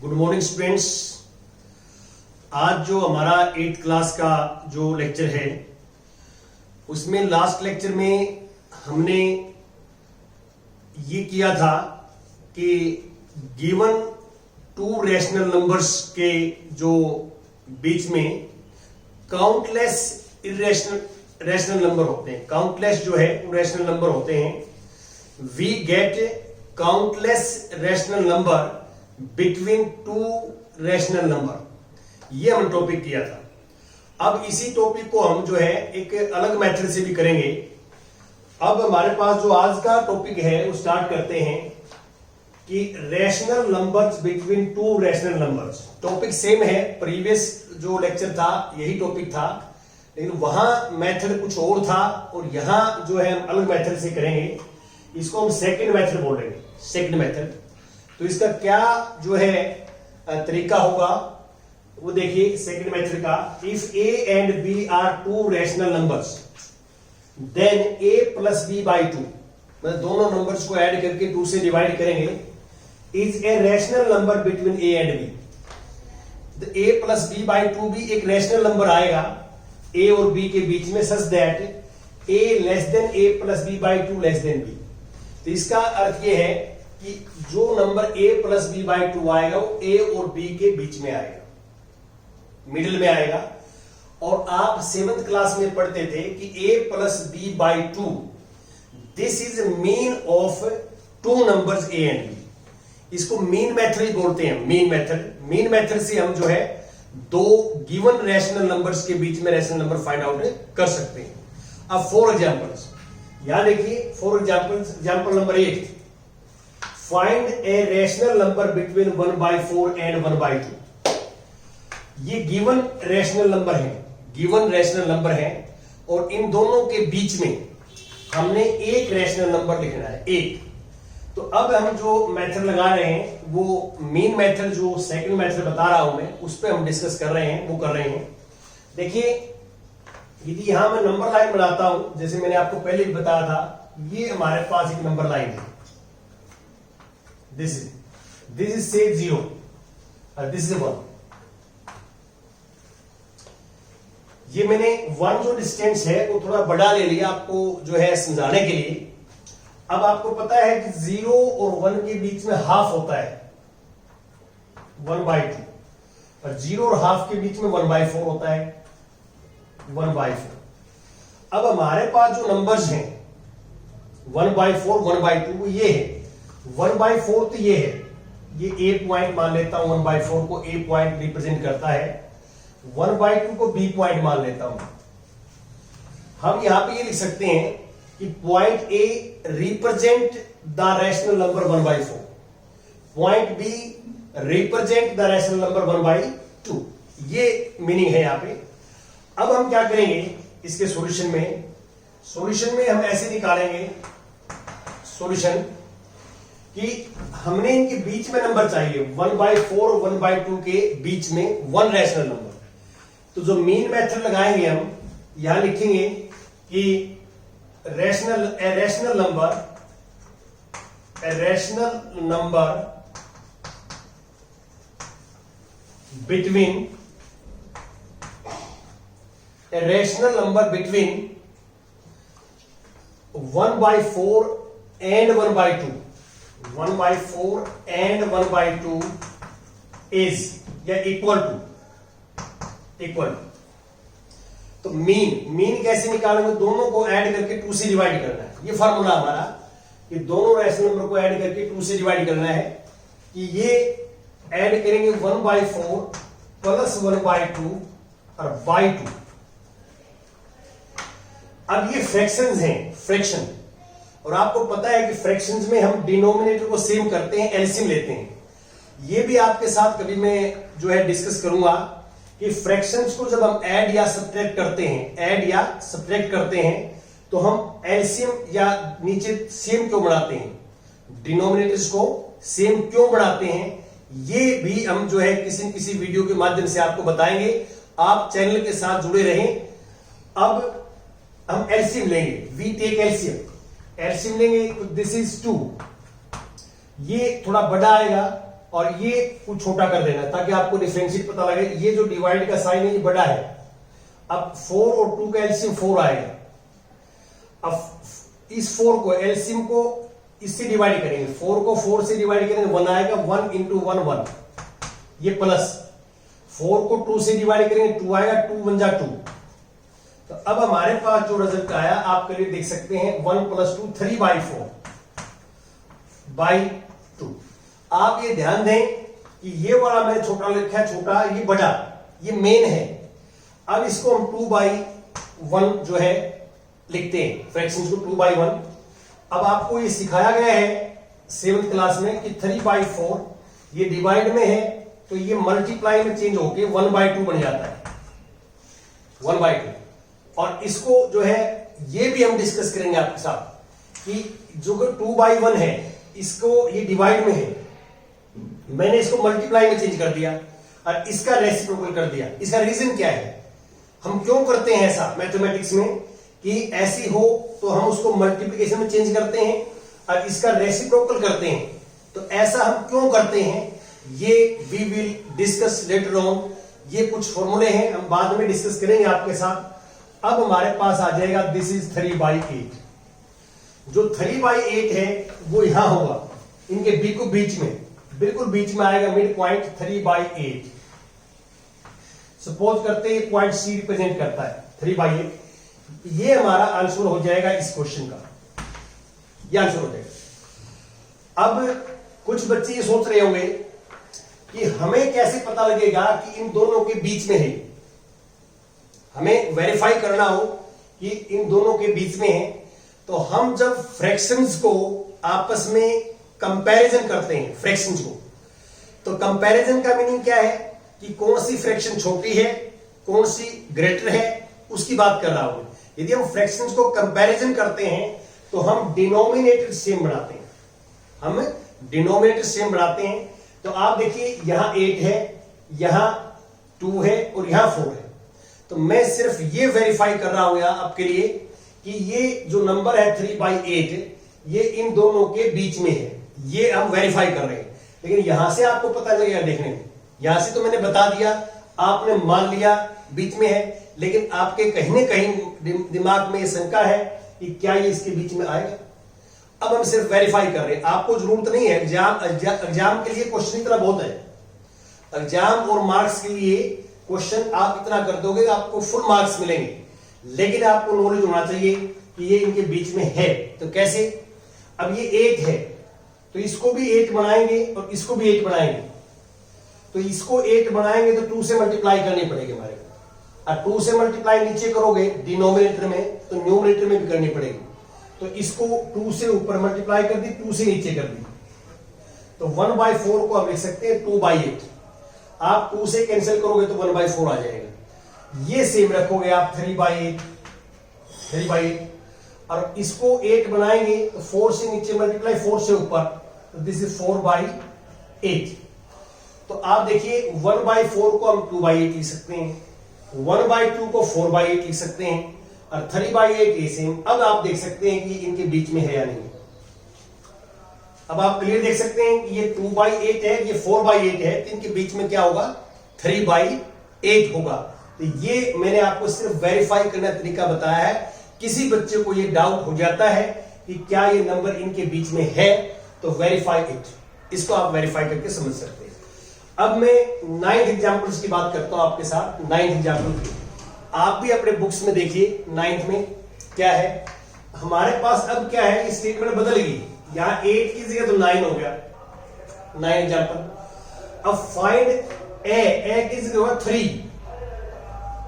Good morning students. आज जो हमारा 8th क्लास का जो लेक्चर है उसमें लास्ट लेक्चर में हमने ये किया था कि गिवन टू रैशनल नंबर्स के जो बीच में काउंटलेस रैशनल नंबर होते हैं। काउंटलेस जो है वो रैशनल नंबर होते हैं। We get countless rational number between two rational number, ये हम टॉपिक किया था। अब इसी टॉपिक को हम जो है एक अलग मेथड से भी करेंगे। अब हमारे पास जो आज का टॉपिक है वो स्टार्ट करते हैं कि rational numbers between two rational numbers. Topic same है, प्रीवियस जो लेक्चर था यही टॉपिक था, लेकिन वहां मेथड कुछ और था और यहां जो है हम अलग मेथड से करेंगे। इसको हम सेकंड मेथड बोलेंगे, सेकंड मेथड। तो इसका क्या जो है तरीका होगा वो देखिए सेकंड मेथड का। If A and B are two rational numbers then A plus B by two, मतलब दोनों नंबर्स को ऐड करके 2 से डिवाइड करेंगे, is a rational number between A and B. A plus B by two भी एक rational number आएगा ए और बी के बीच में, such that A less than A plus B by two less than B. तो इसका अर्थ ये है कि जो number a plus B by two आएगा वो a और b के बीच में आएगा, मिडिल में आएगा। और आप 7th क्लास में पढ़ते थे कि a plus B by two this is mean of two numbers a and b। इसको मीन मेथड ही बोलते हैं, मीन मेथड। मीन मेथड से हम जो है दो गिवन रैशनल नंबर्स के बीच में रैशनल नंबर फाइंड आउट कर सकते हैं। अब फॉर एग्जांपल्स यहां देखिए, for example number 8, find A rational number between 1/4 and 1/2। ये गिवन रैशनल नंबर है, गिवन रैशनल नंबर है और इन दोनों के बीच में हमने एक रैशनल नंबर लिखना है, एक। तो अब हम जो मेथड लगा रहे हैं वो मेन मेथड, जो सेकंड मेथड बता रहा हूं मैं, उस पर हम डिस्कस कर रहे हैं, वो कर रहे हैं। देखिए यदि यहां मैं नंबर लाइन बनाता हूं, जैसे मैंने आपको पहले भी बताया था, ये हमारे पास एक नंबर लाइन है, this is say 0 और this is 1। ये मैंने 1 जो डिस्टेंस है वो थोड़ा बड़ा ले लिया आपको जो है समझाने के लिए। अब आपको पता है कि 0 और 1 के बीच में हाफ होता है 1/2 और 0 और हाफ के बीच में 1/4 होता है 1/4। अब हमारे पास जो नंबर्स हैं 1/4 1/2 ये है। 1/4 तो ये है, ये a पॉइंट मान लेता हूं, 1/4 को a पॉइंट रिप्रेजेंट करता है, 1/2 को b पॉइंट मान लेता हूं। हम यहां पे ये लिख सकते हैं कि point a represent the rational number 1/4, point b represent the rational number 1/2। ये मीनिंग है यहां पे। अब हम क्या करेंगे इसके सॉल्यूशन में हम ऐसे निकालेंगे सॉल्यूशन कि हमने इनके बीच में नंबर चाहिए, 1/4 और 1/2 के बीच में वन रैशनल नंबर। तो जो मीन मेथड लगाएंगे हम, यहां लिखेंगे कि rational number between 1/4 and 1/2, 1/4 and 1/2 is या इक्वल टू। तो मीन कैसे निकालेंगे? दोनों को ऐड करके 2 से डिवाइड करना है। ये फार्मूला हमारा कि दोनों रैशनल नंबर को ऐड करके 2 से डिवाइड करना है कि ये ऐड करेंगे 1/4 प्लस 1/2 और बाई 2। अब ये फ्रैक्शंस हैं, फ्रैक्शन, और आपको पता है कि फ्रैक्शंस में हम डिनोमिनेटर को सेम करते हैं, एलसीएम लेते हैं। ये भी आपके साथ कभी मैं जो है डिस्कस करूंगा कि फ्रैक्शंस को जब हम ऐड या सब्ट्रैक्ट करते हैं तो हम एलसीएम या नीचे सेम क्यों बढ़ाते हैं, डिनोमिनेटर्स को सेम क्यों बढ़ाते हैं, ये भी हम जो है किसी वीडियो के माध्यम से आपको बताएंगे। आप चैनल के साथ जुड़े रहें। अब हम एलसीएम लेंगे, वी टेक एलसीएम लेंगे, तो दिस इज 2, ये थोड़ा बड़ा आएगा और ये कुछ छोटा कर देना ताकि आपको डिफरेंशिएट पता लगे। ये जो डिवाइड का साइन है ये बड़ा है। अब 4 और 2 का एलसीएम 4 आएगा। अब इस 4 को एलसीएम को इससे डिवाइड करेंगे, 4 को 4 से डिवाइड करेंगे 1 आएगा, 1 इंटू 1 1, ये प्लस 4 को 2 से डिवाइड करेंगे 2 आएगा, 2 1 जा 2। तो अब हमारे पास जो रिजल्ट आया आप करिए देख सकते हैं 1 + 2 3/4 2। आप ये ध्यान दें कि ये वाला मैंने छोटा लिखा है, छोटा ये बड़ा, ये मेन है। अब इसको हम 2/1 जो है लिखते हैं, फ्रैक्शंस को 2/1। अब आपको ये सिखाया गया है 7th क्लास में कि 3/4 ये डिवाइड में है तो ये मल्टीप्लाई में चेंज होके 1/2 बन जाता है, 1/2। और इसको जो है ये भी हम डिस्कस करेंगे आपके साथ कि जो 2/1 है इसको ये डिवाइड में है, मैंने इसको मल्टीप्लाई में चेंज कर दिया और इसका रेसिप्रोकल कर दिया। इसका रीजन क्या है, हम क्यों करते हैं ऐसा मैथमेटिक्स में कि ऐसी हो तो हम उसको मल्टीप्लिकेशन में चेंज करते हैं और इसका रेसिप्रोकल करते हैं। तो ऐसा हम क्यों करते हैं ये we will discuss later on. ये कुछ फॉर्मूले हैं, हम बाद में डिस्कस करेंगे आपके साथ। अब हमारे पास आ जाएगा दिस इज 3/8। जो 3/8 है वो यहां होगा, इनके बिल्कुल बीच में, बिल्कुल बीच में आएगा मिड पॉइंट 3/8। सपोज करते हैं पॉइंट सी रिप्रेजेंट करता है 3/8। ये हमारा आंसर हो जाएगा इस क्वेश्चन का, ये आंसर हो जाएगा। अब कुछ बच्चे ये सोच रहे होंगे कि हमें कैसे पता लगेगा कि इन दोनों के बीच में है। हमें वेरीफाई करना हो कि इन दोनों के बीच में है तो हम जब फ्रैक्शंस को आपस में कंपैरिजन करते हैं, फ्रैक्शंस को, तो कंपैरिजन का मीनिंग क्या है कि कौन सी फ्रैक्शन छोटी है कौन सी ग्रेटर है उसकी बात कर रहा हूं। यदि हम फ्रैक्शंस को कंपैरिजन करते हैं तो हम डिनोमिनेटर सेम बनाते हैं, हम डिनोमिनेटर सेम बनाते हैं। तो आप देखिए यहां 8 है, यहां 2 है और यहां 4 है। तो मैं सिर्फ ये वेरीफाई कर रहा हूं यहां आपके लिए कि ये जो नंबर है 3/8 ये इन दोनों के बीच में है, ये हम वेरीफाई कर रहे हैं। लेकिन यहां से आपको पता लगेगा देखने में, यहां से तो मैंने बता दिया, आपने मान लिया बीच में है, लेकिन आपके कहीं ना कहीं दिमाग में ये शंका है कि क्या ये इसके बीच में आएगा। अब हम सिर्फ वेरीफाई कर रहे हैं, आपको जरूरत नहीं है। एग्जाम के लिए क्वेश्चन इतना बहुत है, एग्जाम और मार्क्स के लिए क्वेश्चन आप इतना कर दोगे आपको फुल मार्क्स मिलेंगे। लेकिन आपको नॉलेज होना चाहिए कि ये इनके बीच में है। तो कैसे, अब ये 8 है तो इसको भी 8 बनाएंगे और इसको भी 8 बनाएंगे। तो इसको 8 बनाएंगे तो 2 से मल्टीप्लाई करनी पड़ेगी हमारे को, और 2 से मल्टीप्लाई नीचे करोगे डिनोमिनेटर में तो न्यूमरेटर में भी करनी पड़ेगी। तो इसको 2 से ऊपर मल्टीप्लाई कर दी, 2 से नीचे कर दी, तो 1/4 को हम लिख सकते हैं 2/8। आप 2 से कैंसिल करोगे तो 1/4 आ जाएगा। ये सेम रखोगे आप 3/8 और इसको 8 बनाएंगे तो 4 से नीचे मल्टीप्लाई 4 से ऊपर, तो दिस इज 4/8। तो आप देखिए 1/4 को हम 2/8 लिख सकते हैं, 1/2 को 4/8 लिख सकते हैं और 3/8 ये सेम। अब आप देख सकते हैं कि इनके बीच में है या नहीं। अब आप क्लियर देख सकते हैं कि ये 2/8 है, ये 4/8 है, तो इनके बीच में क्या होगा 3/8 होगा। तो ये मैंने आपको सिर्फ वेरीफाई करने का तरीका बताया है। किसी बच्चे को ये डाउट हो जाता है कि क्या ये नंबर इनके बीच में है, तो वेरीफाई इट, इसको आप वेरीफाई करके समझ सकते हैं। अब मैं 9th एग्जाम्पल्स की बात करता हूं आपके साथ। 9th एग्जाम्पल की आप भी अपने बुक्स में देखिए 9th में क्या है हमारे पास। अब क्या है, स्टेटमेंट बदल गई, यहां 8 की जगह तो 9 हो गया। 9 एग्जाम्पल। अब फाइंड ए की जगह होगा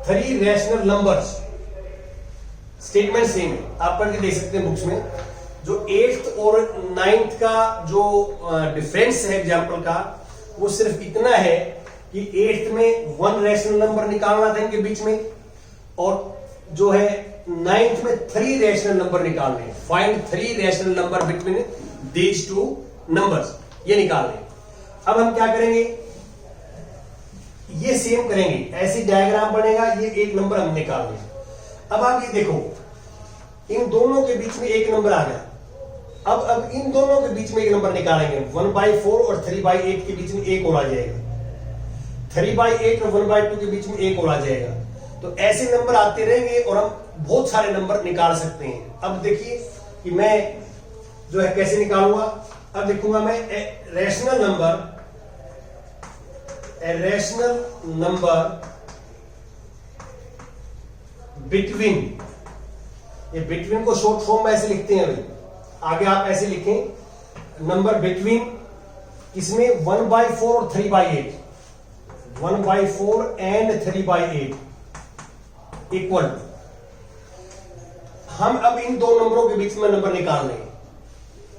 3 रैशनल नंबर्स। स्टेटमेंट सेम है, आप पढ़ के देख सकते हैं बुक्स में। जो 8th और 9th का जो डिफरेंस है एग्जाम्पल का, वो सिर्फ इतना है कि 8th में 1 रैशनल नंबर निकालना था इनके बीच में, और जो है 9th में 3 रैशनल नंबर निकालने हैं। Find 3 rational number between these 2 numbers, ये निकालने। अब हम क्या करेंगे, ये सेम करेंगे, ऐसी डायग्राम बनेगा, ये एक नंबर हम निकाल दें। अब आप ये देखो इन दोनों के बीच में एक नंबर आ गया। अब इन दोनों के बीच में एक नंबर निकालेंगे। 1/4 और 3/8 के बीच में एक और आ जाएगा, 3/8 और 1/2 के बीच में एक और आ जाएगा। तो ऐसे नंबर आते रहेंगे और हम बहुत सारे नंबर निकाल सकते हैं। अब देखिए कि मैं जो है कैसे निकालूंगा। अब लिखूंगा मैं रैशनल नंबर बिटवीन, ये बिटवीन को शॉर्ट फॉर्म में ऐसे लिखते हैं भाई, आगे आप ऐसे लिखें नंबर बिटवीन इसमें 1/4 और 3/8, 1/4 एंड 3/8 इक्वल। हम अब इन दो नंबरों के बीच में नंबर निकाल रहे हैं,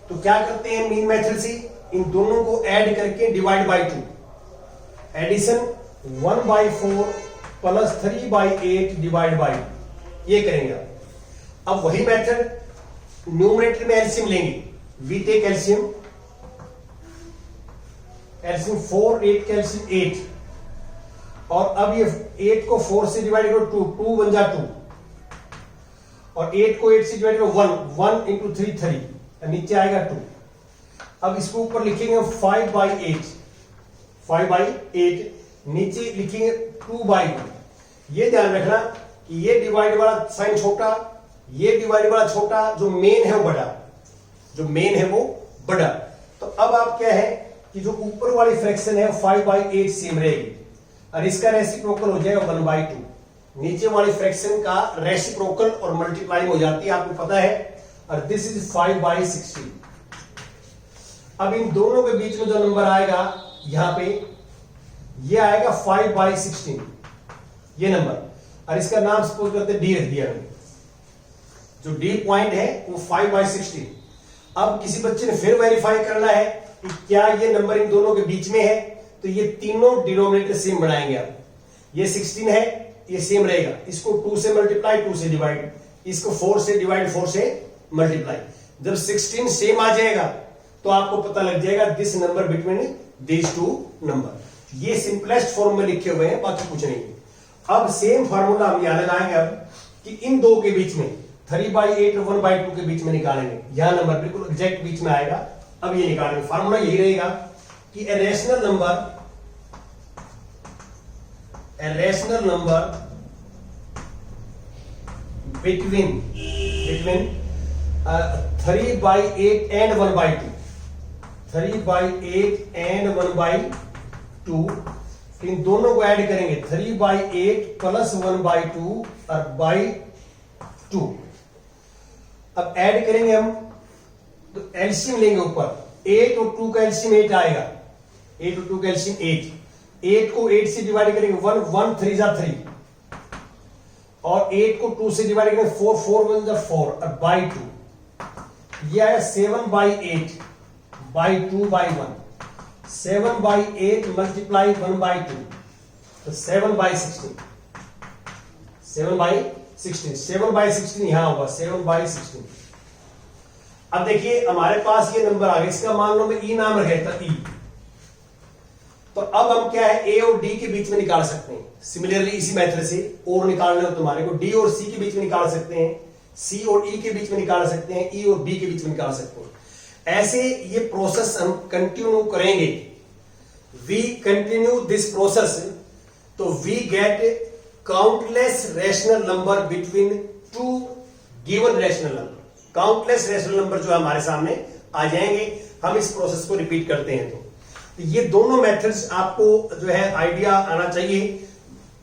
तो क्या करते हैं मीन मेथड से इन दोनों को ऐड करके divide by 2, addition 1/4 plus 3/8 divide by 2, ये करेंगे। अब वही मेथड न्यूमरेटर में एलसीएम लेंगे, वी टेक एलसीएम 4 8 का एलसीएम 8, और अब ये 8 को 4 से डिवाइड करो 2, 2 1 जा 2, और 8 को 8 से डिवाइड करो 1, 1 इंटू 3 3, नीचे आएगा 2। अब इसको ऊपर लिखेंगे 5/8, 5/8, नीचे लिखेंगे 2/2। ये ध्यान रखना कि ये डिवाइड वाला साइन छोटा, ये डिवाइड वाला छोटा, जो मेन है वो बड़ा, जो मेन है वो बड़ा। तो अब आप क्या है कि जो ऊपर वाली फ्रैक्शन है 5/8 सेम रहेगी, और इसका रेसिप्रोकल हो जाएगा 1/2। नीचे वाली फ्रैक्शन का रेसिप्रोकल और मल्टीप्लाई हो जाती है, आपको पता है, और दिस इज 5/16। अब इन दोनों के बीच में जो नंबर आएगा यहां पे, ये आएगा 5/16 ये नंबर, और इसका नाम सपोज करते डी रख दिया मैंने, जो डी पॉइंट है वो 5/16। अब किसी बच्चे ने फिर वेरीफाई करना है कि क्या ये नंबर इन दोनों के बीच में है, तो ये तीनों डिनोमिनेटर सेम बनाएंगे आप। ये 16 है, ये सेम रहेगा, इसको 2 से मल्टीप्लाई 2 से डिवाइड, इसको 4 से डिवाइड 4 से मल्टीप्लाई। जब 16 सेम आ जाएगा तो आपको पता लग जाएगा this number between these two number. ये सिंपलेस्ट फॉर्म में लिखे हुए हैं, बाकी कुछ नहीं। अब सेम फार्मूला हम यहां लगाएंगे अब कि इन दो के बीच में 3/8 और 1/2 के बीच में निकालेंगे, यहां नंबर बिल्कुल एग्जैक्ट बीच में आएगा। अब ये निकालेंगे, फार्मूला यही रहेगा कि ए rational number between 3/8 and 1/2, 3/8 and 1/2, इन दोनों को ऐड करेंगे 3/8 प्लस 1/2 और बाई 2। अब ऐड करेंगे हम, तो एलसीएम लेंगे ऊपर, 8 और 2 का एलसीएम 8 आएगा, 8 और 2 का एलसीएम 8, 8 को 8 से डिवाइड करेंगे 1, 1 3 जा 3, और 8 को 2 से डिवाइड करेंगे 4, 4 1 जा 4 और बाई 2, यह आया 7/8 बाई 2/1, 7/8 मल्टीप्लाई 1/2, तो 7/16, 7/16 यहां होगा 7/16। अब देखिए हमारे पास ये नंबर आ गया, इसका मान लो मैं ई नाम रखा था, ई। तो अब हम क्या है ए और डी के बीच में निकाल सकते हैं, सिमिलरली इसी मेथड से। और निकालना हो तुम्हारे को डी और सी के बीच में निकाल सकते हैं, सी और ई के बीच में निकाल सकते हैं, ई और बी के बीच में निकाल सकते हैं। ऐसे ये प्रोसेस हम कंटिन्यू करेंगे, वी कंटिन्यू दिस प्रोसेस, तो we get countless rational number between two given rational number. Countless rational number जो हमारे सामने आ जाएंगे, हम इस प्रोसेस को रिपीट करते हैं। तो ये दोनों मेथड्स आपको जो है आइडिया आना चाहिए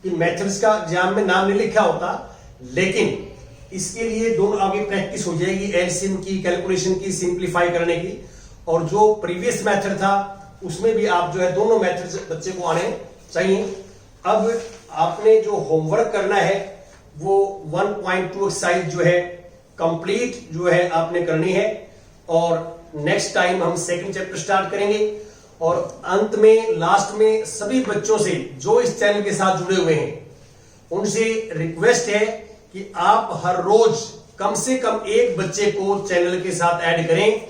कि मेथड्स का एग्जाम में नाम नहीं लिखा होता, लेकिन इसके लिए दोनों आगे प्रैक्टिस हो जाएगी, एलसीएम की, कैलकुलेशन की, सिंप्लीफाई करने की। और जो प्रीवियस मेथड था उसमें भी आप जो है दोनों मेथड्स बच्चे को आने चाहिए। अब आपने जो होमवर्क करना है वो 1.2 एक्सरसाइज जो है कंप्लीट जो है आपने करनी है, और नेक्स्ट टाइम हम सेकंड चैप्टर स्टार्ट करेंगे। और अंत में लास्ट में सभी बच्चों से जो इस चैनल के साथ जुड़े हुए हैं उनसे रिक्वेस्ट है कि आप हर रोज कम से कम एक बच्चे को चैनल के साथ ऐड करें,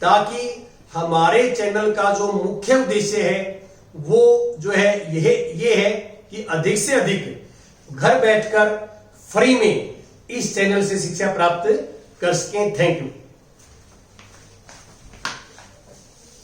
ताकि हमारे चैनल का जो मुख्य उद्देश्य है वो जो है ये है कि अधिक से अधिक घर बैठकर फ्री में इस चैनल से शिक्षा प्राप्त कर सकें। Thank you.